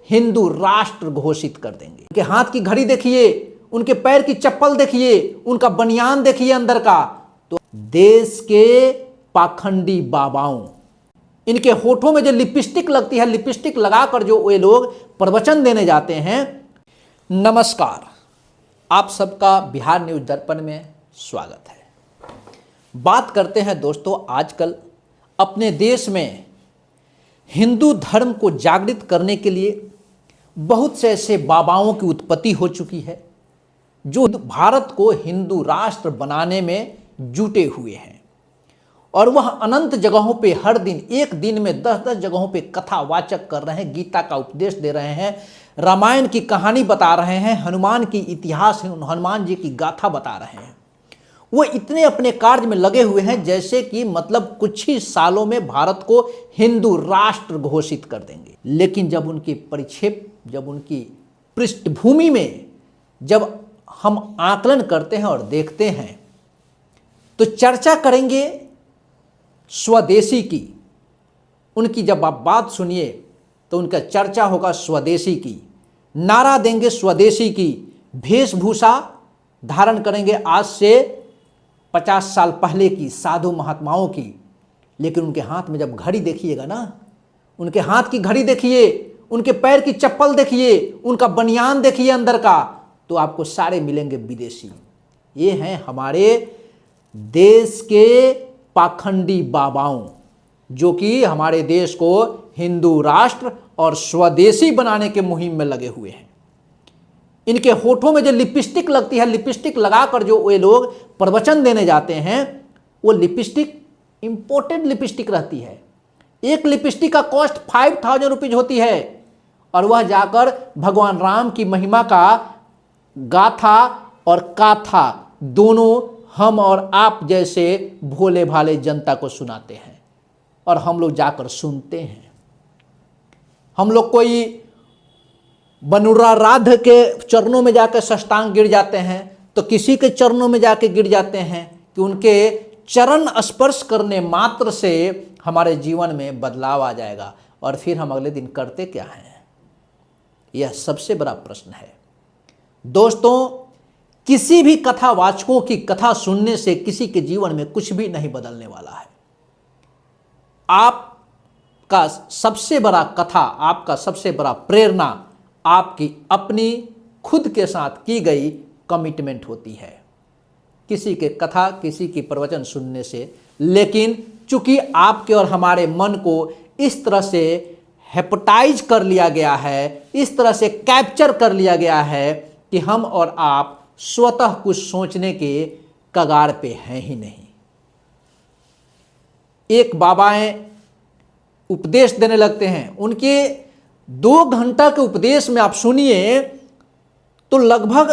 हिंदू राष्ट्र घोषित कर देंगे। उनके हाथ की घड़ी देखिए, उनके पैर की चप्पल देखिए, उनका बनियान देखिए अंदर का। तो देश के पाखंडी बाबाओं, इनके होठों में जो लिपस्टिक लगती है, लिपस्टिक लगाकर जो वे लोग प्रवचन देने जाते हैं। नमस्कार, आप सबका बिहार न्यूज दर्पण में स्वागत है। बात करते हैं दोस्तों, आजकल अपने देश में हिंदू धर्म को जागृत करने के लिए बहुत से ऐसे बाबाओं की उत्पत्ति हो चुकी है जो भारत को हिंदू राष्ट्र बनाने में जुटे हुए हैं। और वह अनंत जगहों पे हर दिन, एक दिन में 10-10 जगहों पे कथावाचक कर रहे हैं, गीता का उपदेश दे रहे हैं, रामायण की कहानी बता रहे हैं, हनुमान की इतिहास, हनुमान जी की गाथा बता रहे हैं। वो इतने अपने कार्य में लगे हुए हैं जैसे कि मतलब कुछ ही सालों में भारत को हिंदू राष्ट्र घोषित कर देंगे। लेकिन जब उनकी परिक्षेप, जब उनकी पृष्ठभूमि में जब हम आकलन करते हैं और देखते हैं तो चर्चा करेंगे स्वदेशी की। उनकी जब आप बात सुनिए तो उनका चर्चा होगा स्वदेशी की, नारा देंगे स्वदेशी की, वेशभूषा धारण करेंगे आज से 50 साल पहले की साधु महात्माओं की। लेकिन उनके हाथ में जब घड़ी देखिएगा ना, उनके हाथ की घड़ी देखिए, उनके पैर की चप्पल देखिए, उनका बनियान देखिए अंदर का, तो आपको सारे मिलेंगे विदेशी। ये हैं हमारे देश के पाखंडी बाबाओं जो कि हमारे देश को हिंदू राष्ट्र और स्वदेशी बनाने के मुहिम में लगे हुए हैं। इनके होठों में जो लिपस्टिक लगती है, लिपस्टिक लगाकर जो वे लोग प्रवचन देने जाते हैं, वो लिपस्टिक इंपोर्टेड लिपस्टिक रहती है। एक लिपस्टिक का कॉस्ट 5000 रुपीज होती है और वह जाकर भगवान राम की महिमा का गाथा और काथा दोनों हम और आप जैसे भोले भाले जनता को सुनाते हैं और हम लोग जाकर सुनते हैं। हम लोग कोई बनुरा राध के चरणों में जाकर साष्टांग गिर जाते हैं तो किसी के चरणों में जाकर गिर जाते हैं कि उनके चरण स्पर्श करने मात्र से हमारे जीवन में बदलाव आ जाएगा। और फिर हम अगले दिन करते क्या हैं, यह सबसे बड़ा प्रश्न है। दोस्तों, किसी भी कथावाचकों की कथा सुनने से किसी के जीवन में कुछ भी नहीं बदलने वाला है। आपका सबसे बड़ा कथा, आपका सबसे बड़ा प्रेरणा आपकी अपनी खुद के साथ की गई कमिटमेंट होती है, किसी के कथा, किसी की प्रवचन सुनने से। लेकिन चूंकि आपके और हमारे मन को इस तरह से हेपेटाइज कर लिया गया है, इस तरह से कैप्चर कर लिया गया है कि हम और आप स्वतः कुछ सोचने के कगार पे हैं ही नहीं। एक बाबाएं उपदेश देने लगते हैं, उनके 2 घंटा के उपदेश में आप सुनिए तो लगभग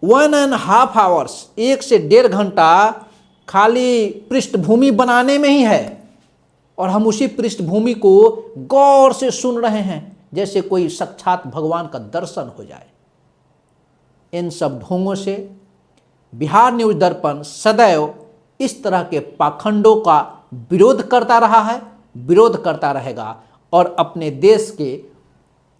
1.5 आवर्स, 1 से 1.5 घंटा खाली पृष्ठभूमि बनाने में ही है और हम उसी पृष्ठभूमि को गौर से सुन रहे हैं जैसे कोई साक्षात भगवान का दर्शन हो जाए। इन सब ढोंगों से बिहार न्यूज दर्पण सदैव इस तरह के पाखंडों का विरोध करता रहा है, विरोध करता रहेगा और अपने देश के,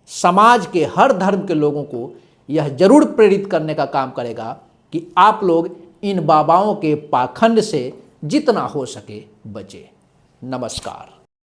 समाज के हर धर्म के लोगों को यह जरूर प्रेरित करने का काम करेगा कि आप लोग इन बाबाओं के पाखंड से जितना हो सके बचे। नमस्कार।